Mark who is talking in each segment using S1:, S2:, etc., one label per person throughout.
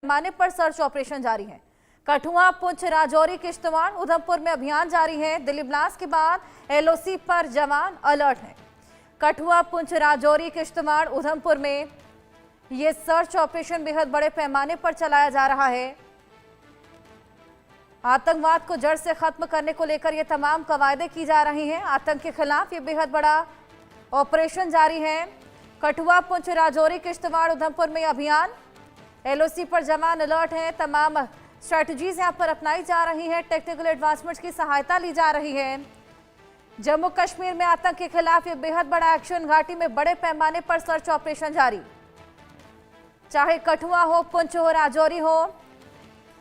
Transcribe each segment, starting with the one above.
S1: पैमाने पर search operation जारी है। कठुआ, पुंछ, राजौरी, किश्तवाड़, उधमपुर में अभियान जारी है। दिल्ली ब्लास्ट के बाद एलओसी पर जवान अलर्ट हैं। कठुआ, पुंछ, राजौरी, किश्तवाड़, उधमपुर में ये सर्च ऑपरेशन बेहद बड़े पैमाने पर चलाया जा रहा है। आतंकवाद को जड़ से खत्म करने को लेकर ये तमाम कवायदे की जा रही हैं। आतंक के खिलाफ ये बेहद बड़ा ऑपरेशन जारी है। कठुआ, पुंछ, राजौरी, किश्तवाड़, उधमपुर में अभियान, एलओसी पर जवान अलर्ट हैं। तमाम स्ट्रेटजीज यहां पर अपनाई जा रही हैं। टेक्निकल एडवांसमेंट्स की सहायता ली जा रही है। जम्मू कश्मीर में आतंक के खिलाफ ये बेहद बड़ा एक्शन। घाटी में बड़े पैमाने पर सर्च ऑपरेशन जारी, चाहे कठुआ हो, पुंछ हो, राजौरी हो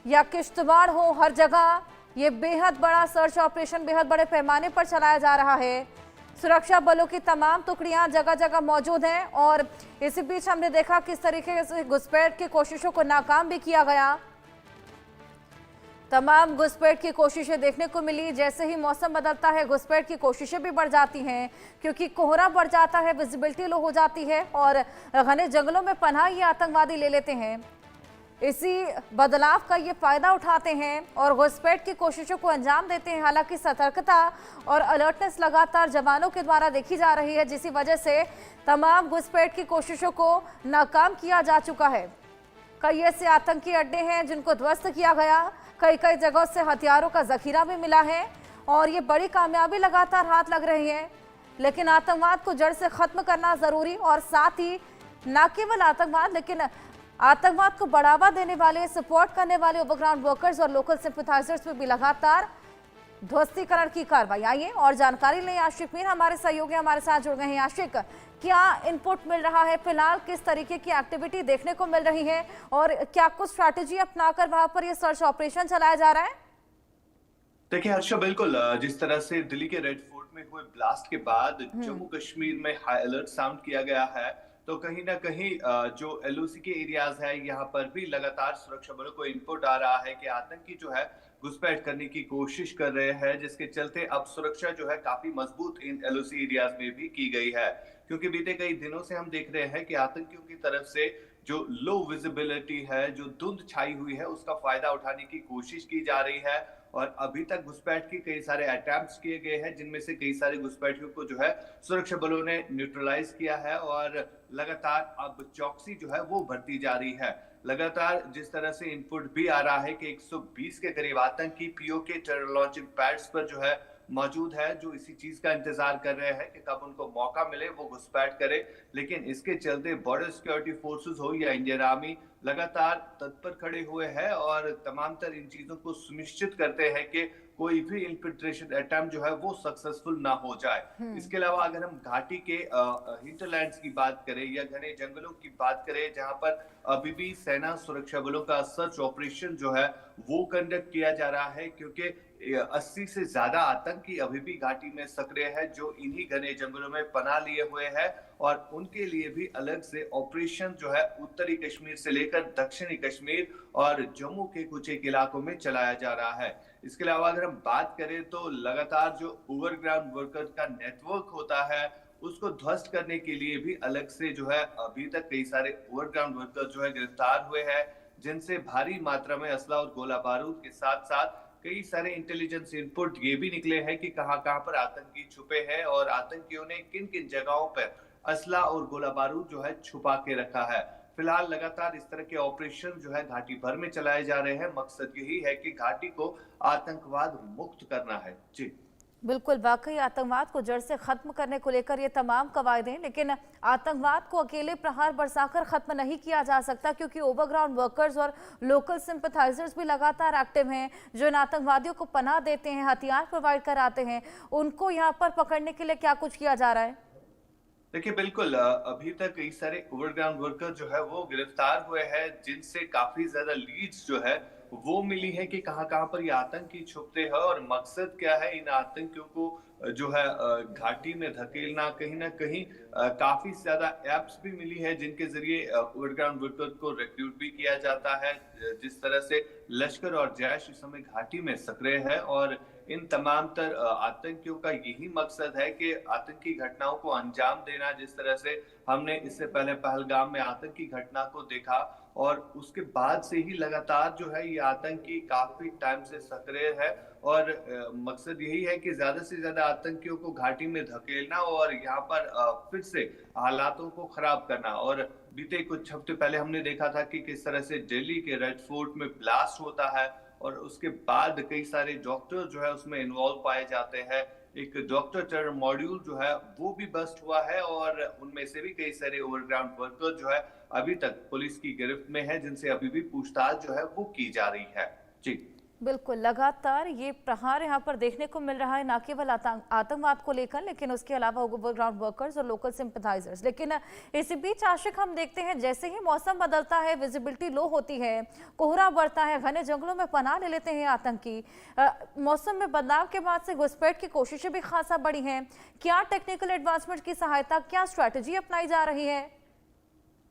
S1: या किश्तवाड़ हो, हर जगह ये बेहद बड़ा सर्च ऑपरेशन बेहद बड़े पैमाने पर चलाया जा रहा है। सुरक्षा बलों की तमाम टुकड़ियां जगह जगह मौजूद हैं और इसी बीच हमने देखा किस तरीके से घुसपैठ की कोशिशों को नाकाम भी किया गया। तमाम घुसपैठ की कोशिशें देखने को मिली। जैसे ही मौसम बदलता है घुसपैठ की कोशिशें भी बढ़ जाती हैं, क्योंकि कोहरा बढ़ जाता है, विजिबिलिटी लो हो जाती है और घने जंगलों में पनाह ये आतंकवादी ले लेते हैं। इसी बदलाव का ये फायदा उठाते हैं और घुसपैठ की कोशिशों को अंजाम देते हैं। हालांकि सतर्कता और अलर्टनेस लगातार जवानों के द्वारा देखी जा रही है, जिसकी वजह से तमाम घुसपैठ की कोशिशों को नाकाम किया जा चुका है। कई ऐसे आतंकी अड्डे हैं जिनको ध्वस्त किया गया। कई कई जगहों से हथियारों का जखीरा भी मिला है और ये बड़ी कामयाबी लगातार हाथ लग रही है। लेकिन आतंकवाद को जड़ से खत्म करना जरूरी और साथ ही न केवल आतंकवाद लेकिन आतंकवाद को बढ़ावा देने वाले, सपोर्ट करने वाले ओवरग्राउंड वर्कर्स और लोकल सिंपैथाइजर्स पर भी लगातार ध्वस्तीकरण की कार्रवाई। आइए और जानकारी लें। आशिक मीर हमारे सहयोगी हमारे साथ जुड़ गए हैं। आशिक, क्या इनपुट मिल रहा है फिलहाल, किस तरीके की एक्टिविटी देखने को मिल रही है और क्या कुछ स्ट्रैटेजी अपनाकर वहां पर ये सर्च ऑपरेशन चलाया जा रहा है?
S2: देखिए हर्षा, बिल्कुल जिस तरह से दिल्ली के रेड फोर्ट में हुए ब्लास्ट के बाद जम्मू कश्मीर में हाई अलर्ट साउंड किया गया है, तो कहीं ना कहीं जो एलओसी के एरियाज है यहाँ पर भी लगातार सुरक्षा बलों को इनपुट आ रहा है कि आतंकी जो है घुसपैठ करने की कोशिश कर रहे हैं, जिसके चलते अब सुरक्षा जो है काफी मजबूत इन एलओसी एरियाज में भी की गई है। क्योंकि बीते कई दिनों से हम देख रहे हैं कि आतंकियों की तरफ से जो लो विजिबिलिटी है, जो धुंध छाई हुई है, उसका फायदा उठाने की कोशिश की जा रही है। और अभी तक घुसपैठ के कई सारे अटेम्प्ट्स किए गए हैं, जिनमें से कई सारे घुसपैठियों को जो है सुरक्षा बलों ने न्यूट्रलाइज किया है और लगातार अब चौकसी जो है वो बढ़ती जा रही है। लगातार जिस तरह से इनपुट भी आ रहा है कि 120 के करीब आतंकी पीओके टेरर लॉन्चिंग पैड्स पर जो है मौजूद है, जो इसी चीज का इंतजार कर रहे हैं कि कब उनको मौका मिले वो घुसपैठ करे। लेकिन इसके चलते बॉर्डर सिक्योरिटी फोर्सेस हो या इंडियन आर्मी लगातार तत्पर खड़े हुए हैं और तमाम तर इन चीजों को सुनिश्चित करते हैं कि कोई भी इन्फिल्ट्रेशन अटेम्प्ट जो है वो सक्सेसफुल ना हो जाए। इसके अलावा अगर हम घाटी के हिंटरलैंड्स की बात करें या घने जंगलों की बात करें, जहां पर अभी भी सेना सुरक्षा बलों का सर्च ऑपरेशन जो है वो कंडक्ट किया जा रहा है, क्योंकि 80 से ज्यादा आतंकी अभी भी घाटी में सक्रिय है, जो इन्हीं घने जंगलों में पनाह लिए हुए हैं और उनके लिए भी अलग से ऑपरेशन जो है उत्तरी कश्मीर से लेकर दक्षिणी कश्मीर और जम्मू के कुछ एक इलाकों में चलाया जा रहा है। इसके अलावा अगर हम बात करें तो लगातार जो ओवरग्राउंड वर्कर्स का नेटवर्क होता है उसको ध्वस्त करने के लिए भी अलग से जो है अभी तक कई सारे ओवरग्राउंड वर्कर्स जो है गिरफ्तार हुए हैं, जिनसे भारी मात्रा में असला और गोला बारूद के साथ साथ कई सारे इंटेलिजेंस इनपुट ये भी निकले हैं कि कहां कहां पर आतंकी छुपे हैं और आतंकियों ने किन किन जगहों पर असला और गोला बारूद जो है छुपा के रखा है। फिलहाल लगातार इस तरह के ऑपरेशन जो है घाटी भर में चलाए जा रहे हैं। मकसद यही है कि घाटी को आतंकवाद मुक्त करना है। जी
S1: बिल्कुल, वाकई आतंकवाद को जड़ से खत्म करने को लेकर ये तमाम कवायदें, लेकिन आतंकवाद को अकेले प्रहार बरसाकर खत्म नहीं किया जा सकता, क्योंकि ओवरग्राउंड वर्कर्स और लोकल सिंपैथाइजर्स भी लगातार एक्टिव हैं, जो इन आतंकवादियों को पनाह देते हैं, हथियार प्रोवाइड कराते हैं। उनको यहाँ पर पकड़ने के लिए क्या कुछ किया जा रहा है?
S2: देखिए बिल्कुल, अभी तक कई सारे ओवरग्राउंड वर्कर जो है वो गिरफ्तार हुए हैं, जिनसे काफी ज्यादा लीड्स जो है वो मिली है कि कहां कहां पर ये आतंकी छुपते हैं और मकसद क्या है इन आतंकियों को जो है घाटी में धकेलना। कहीं ना कहीं काफी ज्यादा एप्स भी मिली है जिनके जरिए ओवरग्राउंड वर्कर को रिक्रूट भी किया जाता है। जिस तरह से लश्कर और जैश इस समय घाटी में सक्रिय है और इन तमाम तर आतंकियों का यही मकसद है कि आतंकी घटनाओं को अंजाम देना। जिस तरह से हमने इससे पहले पहलगाम में आतंकी घटना को देखा और उसके बाद से ही लगातार जो है ये आतंकी काफी टाइम से सक्रिय है और मकसद यही है कि ज्यादा से ज्यादा आतंकियों को घाटी में धकेलना और यहाँ पर फिर से हालातों को खराब करना। और बीते कुछ हफ्ते पहले हमने देखा था कि किस तरह से दिल्ली के रेड फोर्ट में ब्लास्ट होता है और उसके बाद कई सारे डॉक्टर जो है उसमें इन्वॉल्व पाए जाते हैं। एक डॉक्टर टेरर मॉड्यूल जो है वो भी बस्ट हुआ है और उनमें से भी कई सारे ओवरग्राउंड वर्कर जो है अभी तक पुलिस की गिरफ्त में है, जिनसे अभी भी पूछताछ जो है वो की जा रही है। जी
S1: बिल्कुल, लगातार ये प्रहार यहाँ पर देखने को मिल रहा है, ना केवल आतंकवाद को लेकर, लेकिन उसके अलावा ओवरग्राउंड वर्कर्स और लोकल सिंपथाइजर्स। लेकिन इसी बीच आशिक, हम देखते हैं जैसे ही मौसम बदलता है, विजिबिलिटी लो होती है, कोहरा बढ़ता है, घने जंगलों में पनाह ले लेते हैं आतंकी। मौसम में बदलाव के बाद से घुसपैठ की कोशिशें भी खासा बढ़ी हैं। क्या टेक्निकल एडवांसमेंट की सहायता, क्या स्ट्रैटेजी अपनाई जा रही है?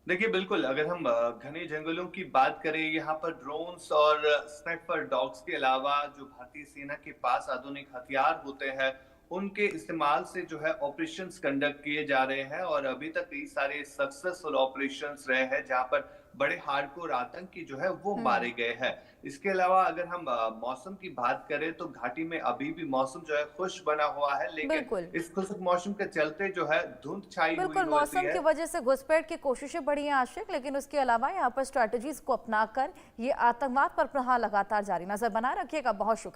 S2: देखिए, बिल्कुल अगर हम घने जंगलों की बात करें, यहाँ पर ड्रोन्स और स्नाइपर डॉग्स के अलावा जो भारतीय सेना के पास आधुनिक हथियार होते हैं उनके इस्तेमाल से जो है ऑपरेशंस कंडक्ट किए जा रहे हैं और अभी तक कई सारे सक्सेसफुल ऑपरेशंस रहे हैं जहां पर बड़े हार्डकोर आतंकी जो है वो मारे गए हैं। इसके अलावा अगर हम मौसम की बात करें तो घाटी में अभी भी मौसम जो है खुश बना हुआ है, लेकिन
S1: बिल्कुल
S2: इस खुशक मौसम के चलते जो है धुंध छाई हुई
S1: बिल्कुल,
S2: होती
S1: मौसम
S2: है।
S1: की वजह से घुसपैठ की कोशिशें बढ़ी हैं आशिक, लेकिन उसके अलावा यहाँ पर स्ट्रैटेजीज को अपनाकर ये आतंकवाद पर प्रहार लगातार जारी। नजर बनाए रखिएगा। बहुत शुक्रिया।